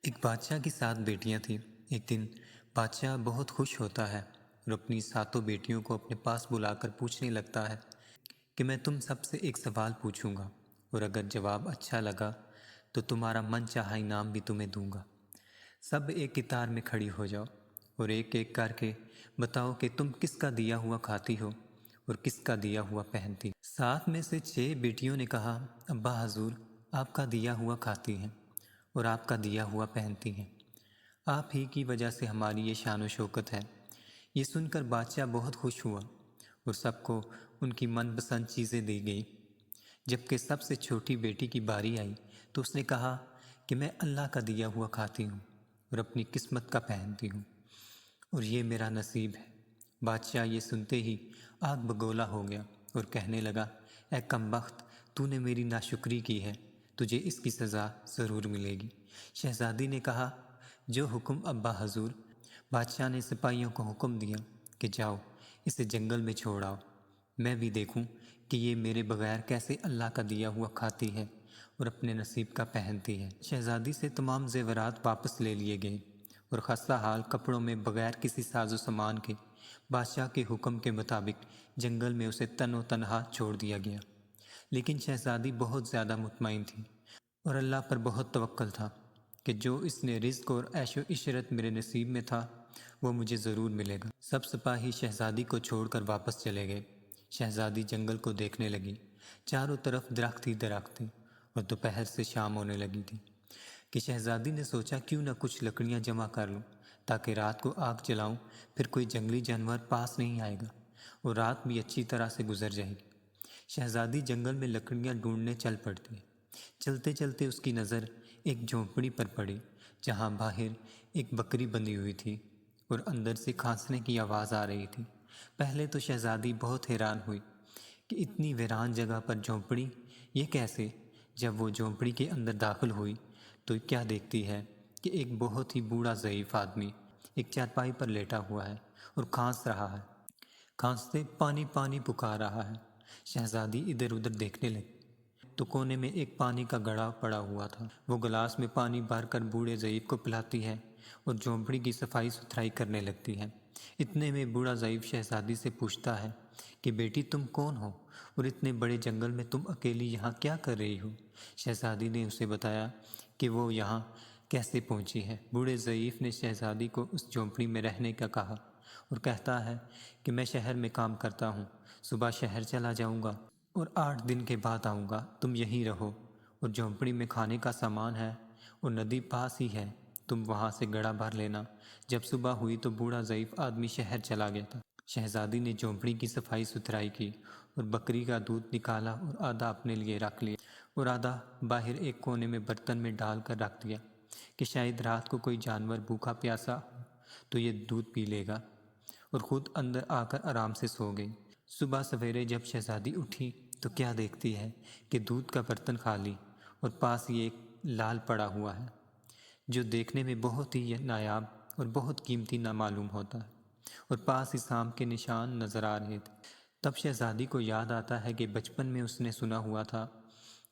ایک بادشاہ کی 7 بیٹیاں تھیں۔ ایک دن بادشاہ بہت خوش ہوتا ہے اور اپنی 7 بیٹیوں کو اپنے پاس بلا کر پوچھنے لگتا ہے کہ میں تم سب سے ایک سوال پوچھوں گا، اور اگر جواب اچھا لگا تو تمہارا من چاہا انعام بھی تمہیں دوں گا۔ سب ایک قطار میں کھڑی ہو جاؤ اور ایک ایک کر کے بتاؤ کہ تم کس کا دیا ہوا کھاتی ہو اور کس کا دیا ہوا پہنتی۔ 7 میں سے 6 بیٹیوں نے کہا، ابا حضور، آپ کا دیا ہوا کھاتی ہیں اور آپ کا دیا ہوا پہنتی ہیں، آپ ہی کی وجہ سے ہماری یہ شان و شوکت ہے۔ یہ سن کر بادشاہ بہت خوش ہوا اور سب کو ان کی من پسند چیزیں دی گئیں۔ جبکہ سب سے چھوٹی بیٹی کی باری آئی تو اس نے کہا کہ میں اللہ کا دیا ہوا کھاتی ہوں اور اپنی قسمت کا پہنتی ہوں، اور یہ میرا نصیب ہے۔ بادشاہ یہ سنتے ہی آگ بگولا ہو گیا اور کہنے لگا، اے کم بخت، تو نے میری ناشکری کی ہے، تجھے اس کی سزا ضرور ملے گی۔ شہزادی نے کہا، جو حکم ابا حضور۔ بادشاہ نے سپاہیوں کو حکم دیا کہ جاؤ اسے جنگل میں چھوڑ آؤ، میں بھی دیکھوں کہ یہ میرے بغیر کیسے اللہ کا دیا ہوا کھاتی ہے اور اپنے نصیب کا پہنتی ہے۔ شہزادی سے تمام زیورات واپس لے لیے گئے اور خستہ حال کپڑوں میں بغیر کسی ساز و سامان کے بادشاہ کے حکم کے مطابق جنگل میں اسے تن و تنہا چھوڑ دیا گیا۔ لیکن شہزادی بہت زیادہ مطمئن تھی اور اللہ پر بہت توکل تھا کہ جو اس نے رزق اور عیش و عشرت میرے نصیب میں تھا وہ مجھے ضرور ملے گا۔ سب سپاہی شہزادی کو چھوڑ کر واپس چلے گئے۔ شہزادی جنگل کو دیکھنے لگی، چاروں طرف درخت ہی درخت تھے اور دوپہر سے شام ہونے لگی تھی کہ شہزادی نے سوچا کیوں نہ کچھ لکڑیاں جمع کر لوں تاکہ رات کو آگ جلاؤں، پھر کوئی جنگلی جانور پاس نہیں آئے گا اور رات بھی اچھی طرح سے گزر جائے گی۔ شہزادی جنگل میں لکڑیاں ڈھونڈنے چل پڑتی ہے۔ چلتے چلتے اس کی نظر ایک جھونپڑی پر پڑی جہاں باہر ایک بکری بندھی ہوئی تھی اور اندر سے کھانسنے کی آواز آ رہی تھی۔ پہلے تو شہزادی بہت حیران ہوئی کہ اتنی ویران جگہ پر جھونپڑی، یہ کیسے؟ جب وہ جھونپڑی کے اندر داخل ہوئی تو کیا دیکھتی ہے کہ ایک بہت ہی بوڑھا ضعیف آدمی ایک چارپائی پر لیٹا ہوا ہے اور کھانس رہا ہے، کھانستے پانی پانی پکار رہا ہے۔ شہزادی ادھر ادھر دیکھنے لگی تو کونے میں ایک پانی کا گڑھا پڑا ہوا تھا۔ وہ گلاس میں پانی بھر کر بوڑھے ضعیف کو پلاتی ہے اور جھونپڑی کی صفائی ستھرائی کرنے لگتی ہے۔ اتنے میں بوڑھا ضعیف شہزادی سے پوچھتا ہے کہ بیٹی تم کون ہو اور اتنے بڑے جنگل میں تم اکیلی یہاں کیا کر رہی ہو؟ شہزادی نے اسے بتایا کہ وہ یہاں کیسے پہنچی ہے۔ بوڑھے ضعیف نے شہزادی کو اس جھونپڑی میں رہنے کا کہا اور کہتا ہے کہ میں شہر میں کام کرتا ہوں، صبح شہر چلا جاؤں گا اور 8 دن کے بعد آؤں گا، تم یہیں رہو، اور جھونپڑی میں کھانے کا سامان ہے اور ندی پاس ہی ہے، تم وہاں سے گڑھا بھر لینا۔ جب صبح ہوئی تو بوڑھا ضعیف آدمی شہر چلا گیا تھا۔ شہزادی نے جھونپڑی کی صفائی ستھرائی کی اور بکری کا دودھ نکالا اور آدھا اپنے لیے رکھ لیا اور آدھا باہر ایک کونے میں برتن میں ڈال کر رکھ دیا کہ شاید رات کو کوئی جانور بھوکا پیاسا ہو تو یہ دودھ پی لے گا، اور خود اندر آ کر آرام سے سو گئی۔ صبح سویرے جب شہزادی اٹھی تو کیا دیکھتی ہے کہ دودھ کا برتن خالی اور پاس ہی ایک لال پڑا ہوا ہے جو دیکھنے میں بہت ہی نایاب اور بہت قیمتی نہ معلوم ہوتا ہے، اور پاس ہی سانپ کے نشان نظر آ رہے تھے۔ تب شہزادی کو یاد آتا ہے کہ بچپن میں اس نے سنا ہوا تھا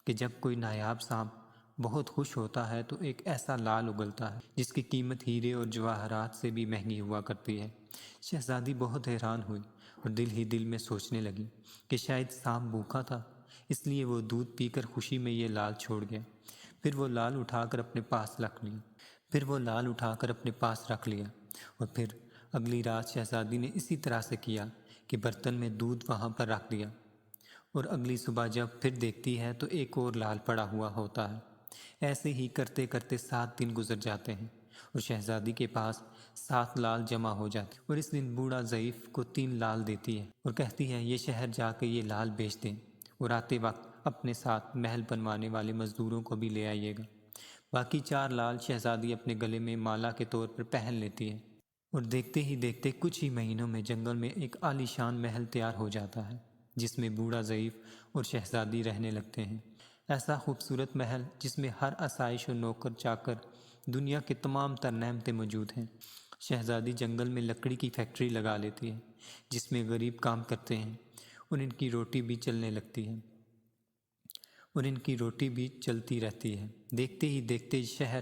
کہ جب کوئی نایاب سانپ بہت خوش ہوتا ہے تو ایک ایسا لال اگلتا ہے جس کی قیمت ہیرے اور جواہرات سے بھی مہنگی ہوا کرتی ہے۔ شہزادی بہت حیران ہوئی اور دل ہی دل میں سوچنے لگی کہ شاید سانپ بھوکا تھا، اس لیے وہ دودھ پی کر خوشی میں یہ لال چھوڑ گیا۔ پھر وہ لال اٹھا کر اپنے پاس رکھ لیا اور پھر اگلی رات شہزادی نے اسی طرح سے کیا کہ برتن میں دودھ وہاں پر رکھ دیا، اور اگلی صبح جب پھر دیکھتی ہے تو ایک اور لال پڑا ہوا ہوتا ہے۔ ایسے ہی کرتے کرتے 7 دن گزر جاتے ہیں اور شہزادی کے پاس 7 لال جمع ہو جاتے، اور اس دن بوڑھا ضعیف کو 3 لال دیتی ہے اور کہتی ہے یہ شہر جا کے یہ لال بیچ دیں اور آتے وقت اپنے ساتھ محل بنوانے والے مزدوروں کو بھی لے آئیے گا۔ باقی 4 لال شہزادی اپنے گلے میں مالا کے طور پر پہن لیتی ہے، اور دیکھتے ہی دیکھتے کچھ ہی مہینوں میں جنگل میں ایک عالی شان محل تیار ہو جاتا ہے جس میں بوڑھا ضعیف اور شہزادی رہنے لگتے ہیں۔ ایسا خوبصورت محل جس میں ہر آسائش و نوکر چاکر دنیا کے تمام تر نعمتیں موجود ہیں۔ شہزادی جنگل میں لکڑی کی فیکٹری لگا لیتی ہے جس میں غریب کام کرتے ہیں اور ان کی روٹی بھی چلتی رہتی ہے۔ دیکھتے ہی دیکھتے شہر